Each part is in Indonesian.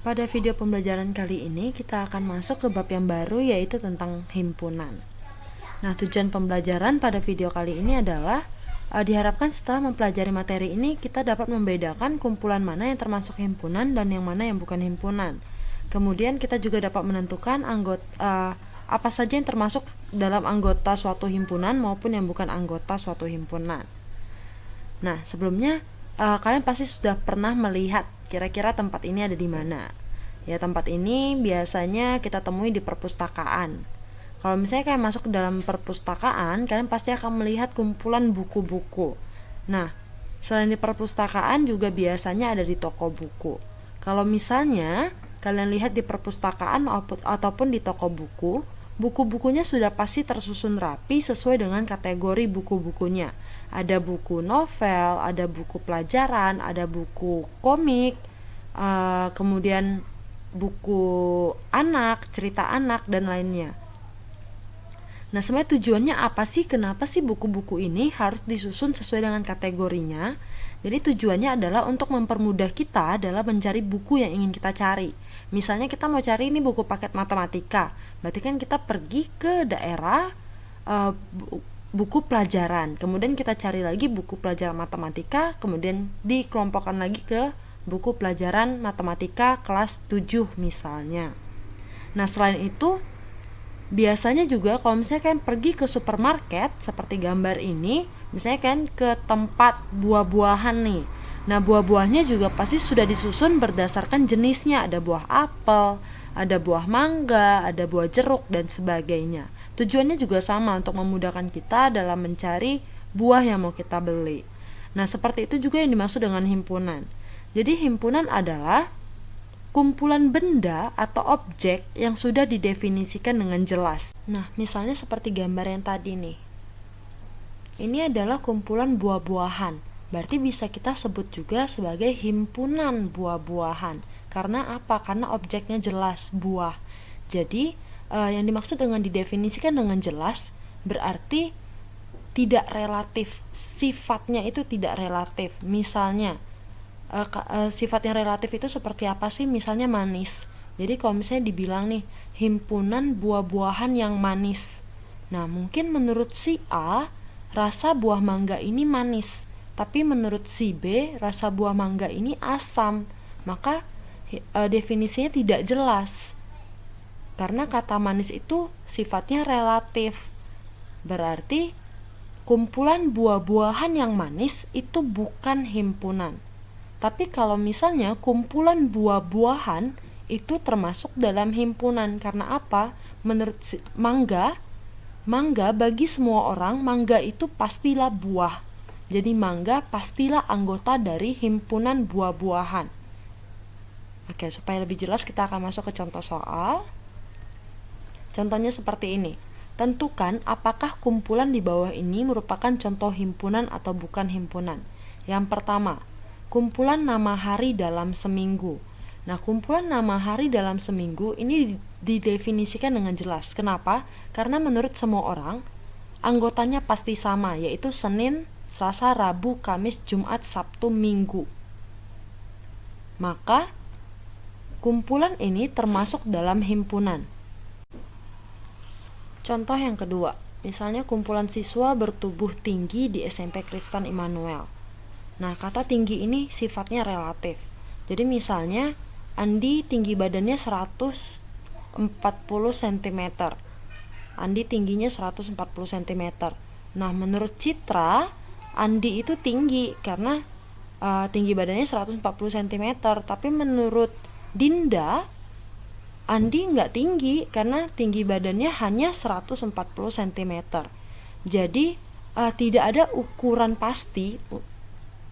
Pada video pembelajaran kali ini kita akan masuk ke bab yang baru, yaitu tentang himpunan. Nah, tujuan pembelajaran pada video kali ini adalah diharapkan setelah mempelajari materi ini kita dapat membedakan kumpulan mana yang termasuk himpunan dan yang mana yang bukan himpunan. Kemudian kita juga dapat menentukan apa saja yang termasuk dalam anggota suatu himpunan maupun yang bukan anggota suatu himpunan. Nah, sebelumnya kalian pasti sudah pernah melihat kira-kira tempat ini ada di mana. Ya, tempat ini biasanya kita temui di perpustakaan. Kalau misalnya kalian masuk ke dalam perpustakaan, kalian pasti akan melihat kumpulan buku-buku. Nah, selain di perpustakaan juga biasanya ada di toko buku. Kalau misalnya kalian lihat di perpustakaan ataupun di toko buku, buku-bukunya sudah pasti tersusun rapi sesuai dengan kategori buku-bukunya. Ada buku novel, ada buku pelajaran, ada buku komik, kemudian buku anak, cerita anak, dan lainnya. Nah, sebenarnya tujuannya apa sih? Kenapa sih buku-buku ini harus disusun sesuai dengan kategorinya? Jadi tujuannya adalah untuk mempermudah kita dalam mencari buku yang ingin kita cari. Misalnya kita mau cari ini buku paket matematika, berarti kan kita pergi ke daerah buku pelajaran, kemudian kita cari lagi buku pelajaran matematika, kemudian dikelompokkan lagi ke buku pelajaran matematika kelas 7 misalnya. Nah, selain itu biasanya juga kalau misalnya kalian pergi ke supermarket seperti gambar ini, misalnya kalian ke tempat buah-buahan nih. Nah, buah-buahnya juga pasti sudah disusun berdasarkan jenisnya. Ada buah apel, ada buah mangga, ada buah jeruk, dan sebagainya. Tujuannya juga sama, untuk memudahkan kita dalam mencari buah yang mau kita beli. Nah, seperti itu juga yang dimaksud dengan himpunan. Jadi himpunan adalah kumpulan benda atau objek yang sudah didefinisikan dengan jelas. Nah, misalnya seperti gambar yang tadi nih. Ini adalah kumpulan buah-buahan. Berarti bisa kita sebut juga sebagai himpunan buah-buahan. Karena apa? Karena objeknya jelas, buah. Jadi, yang dimaksud dengan didefinisikan dengan jelas berarti tidak relatif. Sifatnya itu tidak relatif. Misalnya, sifat yang relatif itu seperti apa sih? Misalnya manis. Jadi kalau misalnya dibilang nih, himpunan buah-buahan yang manis. Nah, mungkin menurut si A, rasa buah mangga ini manis. Tapi menurut si B, rasa buah mangga ini asam. Maka definisinya tidak jelas. Karena kata manis itu sifatnya relatif. Berarti kumpulan buah-buahan yang manis itu bukan himpunan. Tapi kalau misalnya kumpulan buah-buahan itu termasuk dalam himpunan. Karena apa? Menurut mangga bagi semua orang, mangga itu pastilah buah. Jadi mangga pastilah anggota dari himpunan buah-buahan. Oke, supaya lebih jelas kita akan masuk ke contoh soal. Contohnya seperti ini. Tentukan apakah kumpulan di bawah ini merupakan contoh himpunan atau bukan himpunan. Yang pertama, kumpulan nama hari dalam seminggu. Nah, kumpulan nama hari dalam seminggu ini didefinisikan dengan jelas. Kenapa? Karena menurut semua orang, anggotanya pasti sama, yaitu Senin, Selasa, Rabu, Kamis, Jumat, Sabtu, Minggu. Maka, kumpulan ini termasuk dalam himpunan. Contoh yang kedua, misalnya kumpulan siswa bertubuh tinggi di SMP Kristen Immanuel. Nah, kata tinggi ini sifatnya relatif. Jadi misalnya Andi tinggi badannya 140 cm. Andi tingginya 140 cm. Nah, menurut Citra, Andi itu tinggi karena tinggi badannya 140 cm. Tapi menurut Dinda, Andi nggak tinggi karena tinggi badannya hanya 140 cm. Jadi tidak ada ukuran pasti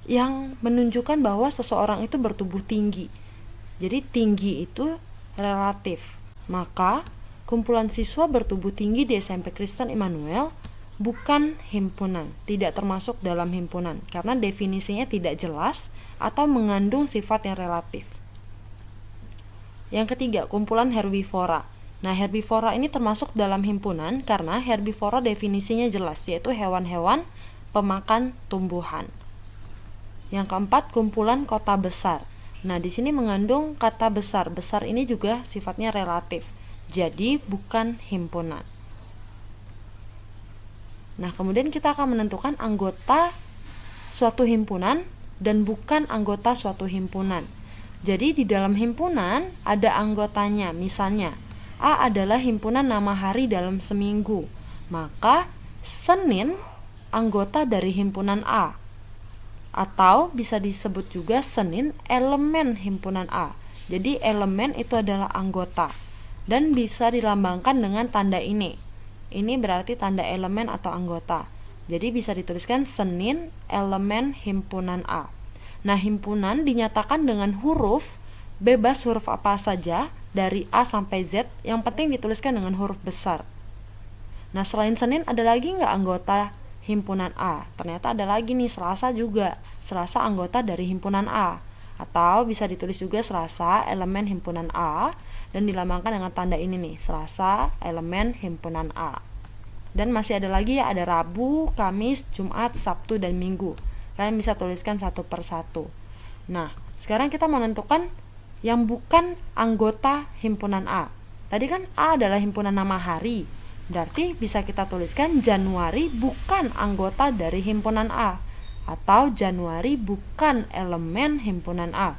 yang menunjukkan bahwa seseorang itu bertubuh tinggi. Jadi tinggi itu relatif. Maka kumpulan siswa bertubuh tinggi di SMP Kristen Immanuel bukan himpunan, tidak termasuk dalam himpunan karena definisinya tidak jelas atau mengandung sifat yang relatif. Yang ketiga, kumpulan herbivora. Nah, herbivora ini termasuk dalam himpunan karena herbivora definisinya jelas, yaitu hewan-hewan pemakan tumbuhan. Yang keempat, kumpulan kota besar. Nah, di sini mengandung kata besar. Besar ini juga sifatnya relatif. Jadi bukan himpunan. Nah, kemudian kita akan menentukan anggota suatu himpunan dan bukan anggota suatu himpunan. Jadi di dalam himpunan ada anggotanya. Misalnya, A adalah himpunan nama hari dalam seminggu. Maka Senin anggota dari himpunan A. Atau bisa disebut juga Senin elemen himpunan A. Jadi elemen itu adalah anggota dan bisa dilambangkan dengan tanda ini. Ini berarti tanda elemen atau anggota. Jadi bisa dituliskan Senin elemen himpunan A. Nah, himpunan dinyatakan dengan huruf, bebas huruf apa saja dari A sampai Z, yang penting dituliskan dengan huruf besar. Nah, selain Senin ada lagi nggak anggota himpunan A? Ternyata ada lagi nih, Selasa juga. Selasa anggota dari himpunan A. Atau bisa ditulis juga Selasa elemen himpunan A dan dilambangkan dengan tanda ini nih, Selasa elemen himpunan A. Dan masih ada lagi ya, ada Rabu, Kamis, Jumat, Sabtu, dan Minggu. Kalian bisa tuliskan satu per satu. Nah, sekarang kita menentukan yang bukan anggota himpunan A. Tadi kan A adalah himpunan nama hari. Berarti bisa kita tuliskan Januari bukan anggota dari himpunan A, atau Januari bukan elemen himpunan A.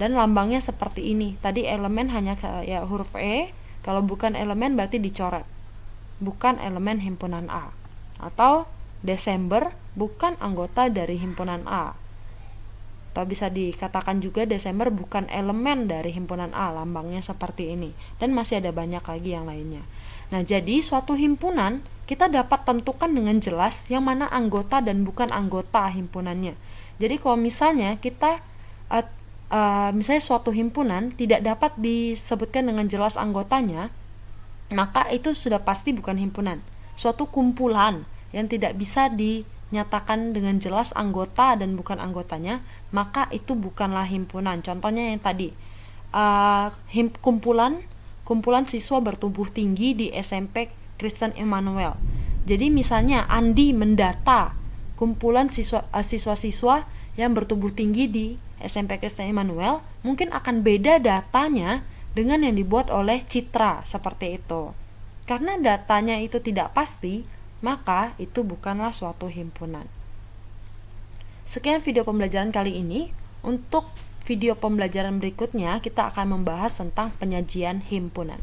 Dan lambangnya seperti ini. Tadi elemen hanya kayak huruf E, kalau bukan elemen berarti dicoret. Bukan elemen himpunan A. Atau Desember bukan anggota dari himpunan A. Atau bisa dikatakan juga Desember bukan elemen dari himpunan A, lambangnya seperti ini. Dan masih ada banyak lagi yang lainnya. Nah, jadi suatu himpunan kita dapat tentukan dengan jelas yang mana anggota dan bukan anggota himpunannya. Jadi kalau misalnya kita misalnya suatu himpunan tidak dapat disebutkan dengan jelas anggotanya, maka itu sudah pasti bukan himpunan. Suatu kumpulan yang tidak bisa dinyatakan dengan jelas anggota dan bukan anggotanya, maka itu bukanlah himpunan. Contohnya yang tadi, kumpulan siswa bertumbuh tinggi di SMP Kristen Immanuel. Jadi misalnya Andi mendata kumpulan siswa-siswa yang bertumbuh tinggi di SMP Kristen Immanuel, mungkin akan beda datanya dengan yang dibuat oleh Citra, seperti itu. Karena datanya itu tidak pasti, maka itu bukanlah suatu himpunan. Sekian video pembelajaran kali ini. Untuk video pembelajaran berikutnya kita akan membahas tentang penyajian himpunan.